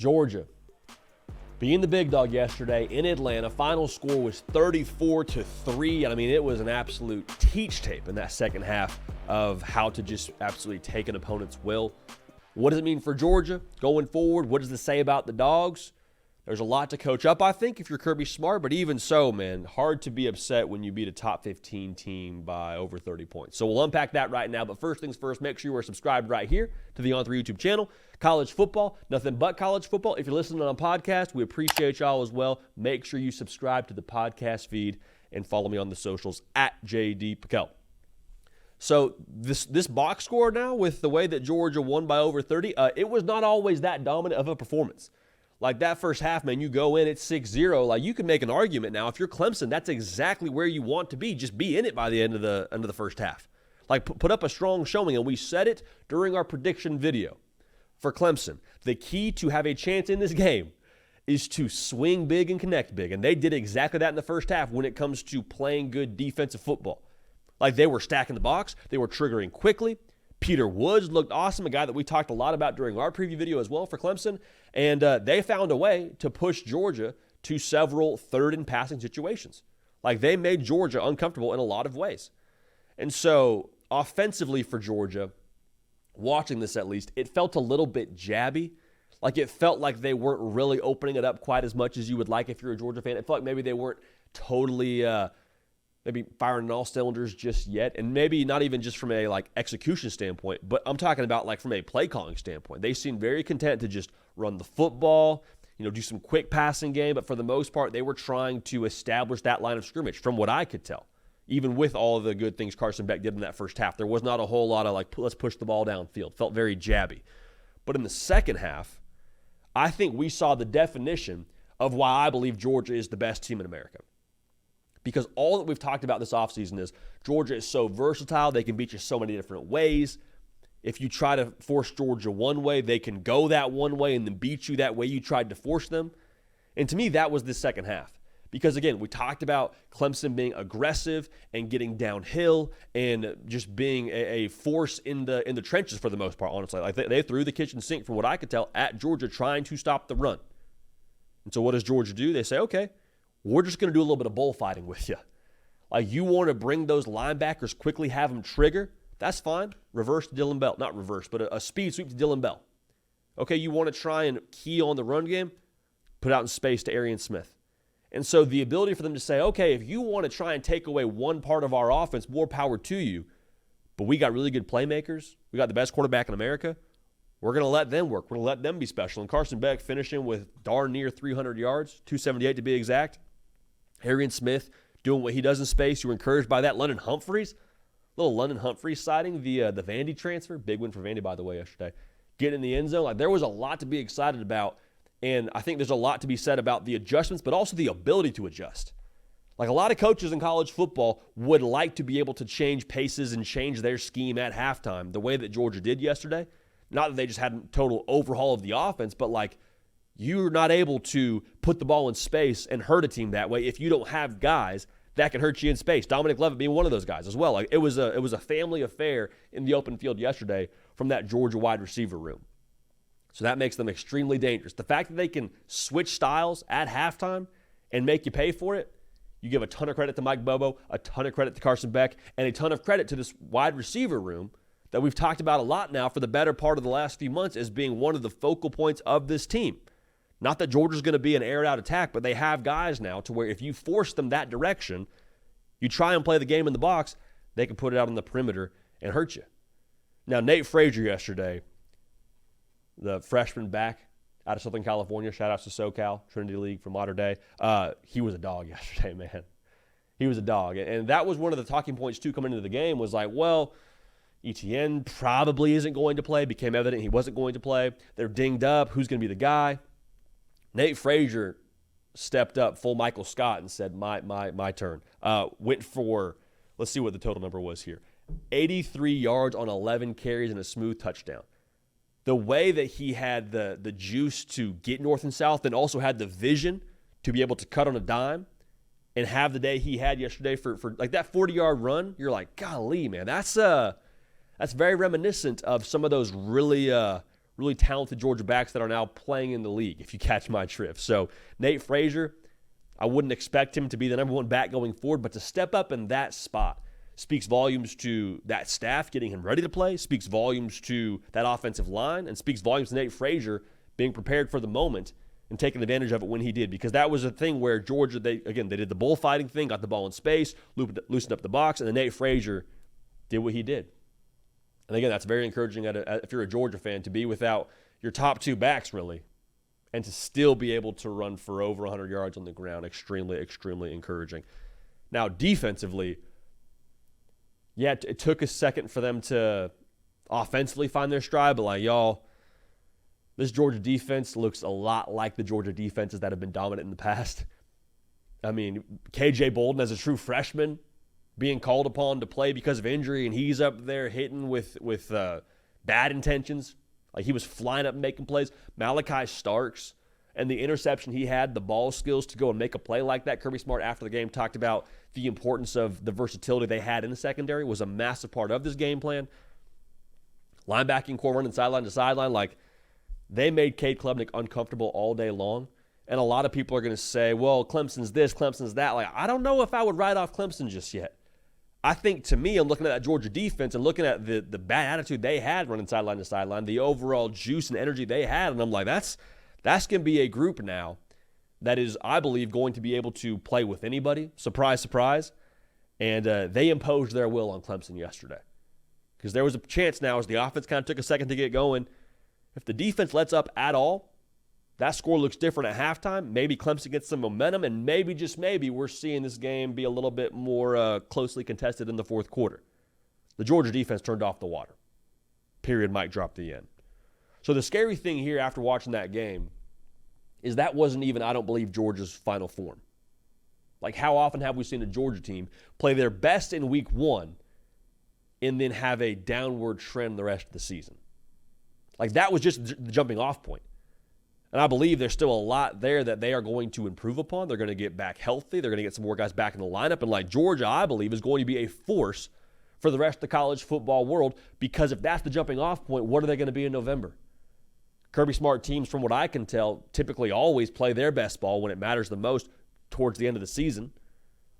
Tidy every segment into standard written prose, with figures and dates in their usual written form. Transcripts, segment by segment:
Georgia, being the big dog yesterday in Atlanta, final score was 34-3. I mean, it was an absolute teach tape in that second half of how to just absolutely take an opponent's will. What does it mean for Georgia going forward? What does this say about the Dogs? There's a lot to coach up, I think, if you're Kirby smart, but even so, man, hard to be upset when you beat a top 15 team by over 30 points. So we'll unpack that right now, but first things first, make sure you are subscribed right here to the On3 YouTube channel. College football, nothing but college football. If you're listening on a podcast, we appreciate y'all as well. Make sure you subscribe to the podcast feed and follow me on the socials at JD Pickell. So this box score now, with the way that Georgia won by over 30, it was not always that dominant of a performance. Like that first half, man, you go in at 6-0. Like you can make an argument now. If you're Clemson, that's exactly where you want to be. Just be in it by the end of the first half. Like put up a strong showing, and we said it during our prediction video for Clemson. The key to have a chance in this game is to swing big and connect big, and they did exactly that in the first half when it comes to playing good defensive football. Like they were stacking the box, they were triggering quickly. Peter Woods looked awesome, a guy that we talked a lot about during our preview video as well for Clemson. And they found a way to push Georgia to several third and passing situations. Like they made Georgia uncomfortable in a lot of ways. And so offensively for Georgia, watching this at least, it felt a little bit jabby. Like it felt like they weren't really opening it up quite as much as you would like if you're a Georgia fan. It felt like maybe they weren't totally maybe firing on all cylinders just yet, and maybe not even just from a execution standpoint, but I'm talking about from a play calling standpoint. They seemed very content to just run the football, do some quick passing game, but for the most part, they were trying to establish that line of scrimmage from what I could tell. Even with all of the good things Carson Beck did in that first half, there was not a whole lot of let's push the ball downfield. Felt very jabby. But in the second half, I think we saw the definition of why I believe Georgia is the best team in America. Because all that we've talked about this offseason is Georgia is so versatile. They can beat you so many different ways. If you try to force Georgia one way, they can go that one way and then beat you that way you tried to force them. And to me, that was the second half. Because, again, we talked about Clemson being aggressive and getting downhill and just being a force in the trenches for the most part, honestly. Like they threw the kitchen sink, from what I could tell, at Georgia trying to stop the run. And so what does Georgia do? They say, okay, we're just going to do a little bit of bullfighting with you. Like you want to bring those linebackers quickly, have them trigger, that's fine. Reverse to Dylan Bell. Not reverse, but a speed sweep to Dylan Bell. Okay, you want to try and key on the run game, put out in space to Arian Smith. And so the ability for them to say, okay, if you want to try and take away one part of our offense, more power to you, but we got really good playmakers, we got the best quarterback in America, we're going to let them work. We're going to let them be special. And Carson Beck finishing with darn near 300 yards, 278 to be exact. Arian Smith doing what he does in space. You were encouraged by that. London Humphreys, little London Humphreys sighting, the Vandy transfer. Big win for Vandy, by the way, yesterday. Getting in the end zone. There was a lot to be excited about, and I think there's a lot to be said about the adjustments, but also the ability to adjust. A lot of coaches in college football would like to be able to change paces and change their scheme at halftime, the way that Georgia did yesterday. Not that they just had a total overhaul of the offense, but you're not able to put the ball in space and hurt a team that way if you don't have guys that can hurt you in space. Dominic Levitt being one of those guys as well. It was a family affair in the open field yesterday from that Georgia wide receiver room. So that makes them extremely dangerous. The fact that they can switch styles at halftime and make you pay for it, you give a ton of credit to Mike Bobo, a ton of credit to Carson Beck, and a ton of credit to this wide receiver room that we've talked about a lot now for the better part of the last few months as being one of the focal points of this team. Not that Georgia's going to be an aired-out attack, but they have guys now to where if you force them that direction, you try and play the game in the box, they can put it out on the perimeter and hurt you. Now, Nate Frazier yesterday, the freshman back out of Southern California, shout-outs to SoCal, Trinity League for modern day, he was a dog yesterday, man. He was a dog. And that was one of the talking points, too, coming into the game was ETN probably isn't going to play. Became evident he wasn't going to play. They're dinged up. Who's going to be the guy? Nate Frazier stepped up full Michael Scott and said, my turn. Went for, let's see what the total number was here, 83 yards on 11 carries and a smooth touchdown. The way that he had the juice to get north and south and also had the vision to be able to cut on a dime and have the day he had yesterday for that 40-yard run, you're like, golly, man, that's very reminiscent of some of those really really talented Georgia backs that are now playing in the league, if you catch my drift. So Nate Frazier, I wouldn't expect him to be the number one back going forward, but to step up in that spot speaks volumes to that staff getting him ready to play, speaks volumes to that offensive line, and speaks volumes to Nate Frazier being prepared for the moment and taking advantage of it when he did. Because that was a thing where Georgia, they did the bullfighting thing, got the ball in space, loosened up the box, and then Nate Frazier did what he did. And again, that's very encouraging if you're a Georgia fan to be without your top two backs, really, and to still be able to run for over 100 yards on the ground. Extremely, extremely encouraging. Now, defensively, yeah, it took a second for them to offensively find their stride, but like, y'all, this Georgia defense looks a lot like the Georgia defenses that have been dominant in the past. I mean, KJ Bolden as a true freshman being called upon to play because of injury, and he's up there hitting with bad intentions. Like, he was flying up and making plays. Malachi Starks and the interception he had, the ball skills to go and make a play like that. Kirby Smart, after the game, talked about the importance of the versatility they had in the secondary was a massive part of this game plan. Linebacking core running sideline to sideline, like, they made Cade Klubnik uncomfortable all day long. And a lot of people are going to say, well, Clemson's this, Clemson's that. Like, I don't know if I would write off Clemson just yet. I think, to me, I'm looking at that Georgia defense and looking at the bad attitude they had running sideline to sideline, the overall juice and energy they had, and I'm like, that's going to be a group now that is, I believe, going to be able to play with anybody. Surprise, surprise. And they imposed their will on Clemson yesterday. Because there was a chance now, as the offense kind of took a second to get going, if the defense lets up at all, that score looks different at halftime. Maybe Clemson gets some momentum, and maybe, just maybe, we're seeing this game be a little bit more closely contested in the fourth quarter. The Georgia defense turned off the water. Period. Mic drop the end. So the scary thing here after watching that game is that wasn't even, I don't believe, Georgia's final form. Like, how often have we seen a Georgia team play their best in week one and then have a downward trend the rest of the season? Like, that was just the jumping off point. And I believe there's still a lot there that they are going to improve upon. They're going to get back healthy. They're going to get some more guys back in the lineup. And like Georgia, I believe, is going to be a force for the rest of the college football world, because if that's the jumping off point, what are they going to be in November? Kirby Smart teams, from what I can tell, typically always play their best ball when it matters the most towards the end of the season.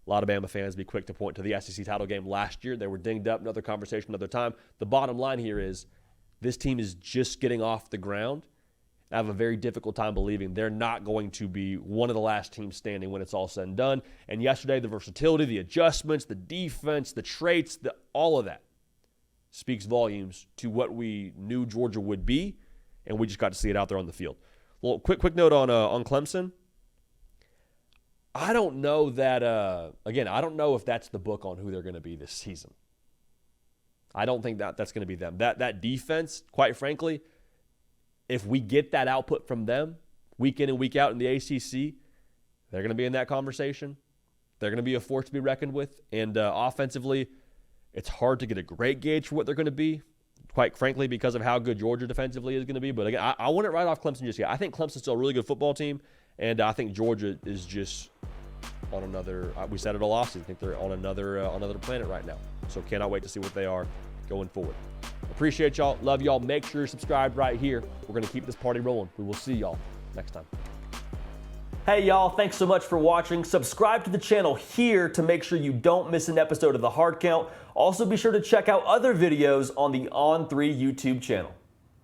A lot of Bama fans be quick to point to the SEC title game last year. They were dinged up. Another conversation, another time. The bottom line here is this team is just getting off the ground. I have a very difficult time believing they're not going to be one of the last teams standing when it's all said and done. And yesterday, the versatility, the adjustments, the defense, the traits, all of that speaks volumes to what we knew Georgia would be, and we just got to see it out there on the field. Well, quick note on Clemson. I don't know that, I don't know if that's the book on who they're going to be this season. I don't think that's going to be them. That defense, quite frankly, if we get that output from them week in and week out in the ACC, they're going to be in that conversation. They're going to be a force to be reckoned with. And offensively, it's hard to get a great gauge for what they're going to be, quite frankly, because of how good Georgia defensively is going to be. But again, I wouldn't write off Clemson just yet. I think Clemson's still a really good football team, and I think Georgia is just on another, we said it all offseason, I think they're on another planet right now. So cannot wait to see what they are going forward. Appreciate y'all. Love y'all. Make sure you're subscribed right here. We're going to keep this party rolling. We will see y'all next time. Hey y'all, thanks so much for watching. Subscribe to the channel here to make sure you don't miss an episode of The Hard Count. Also be sure to check out other videos on the On3 YouTube channel.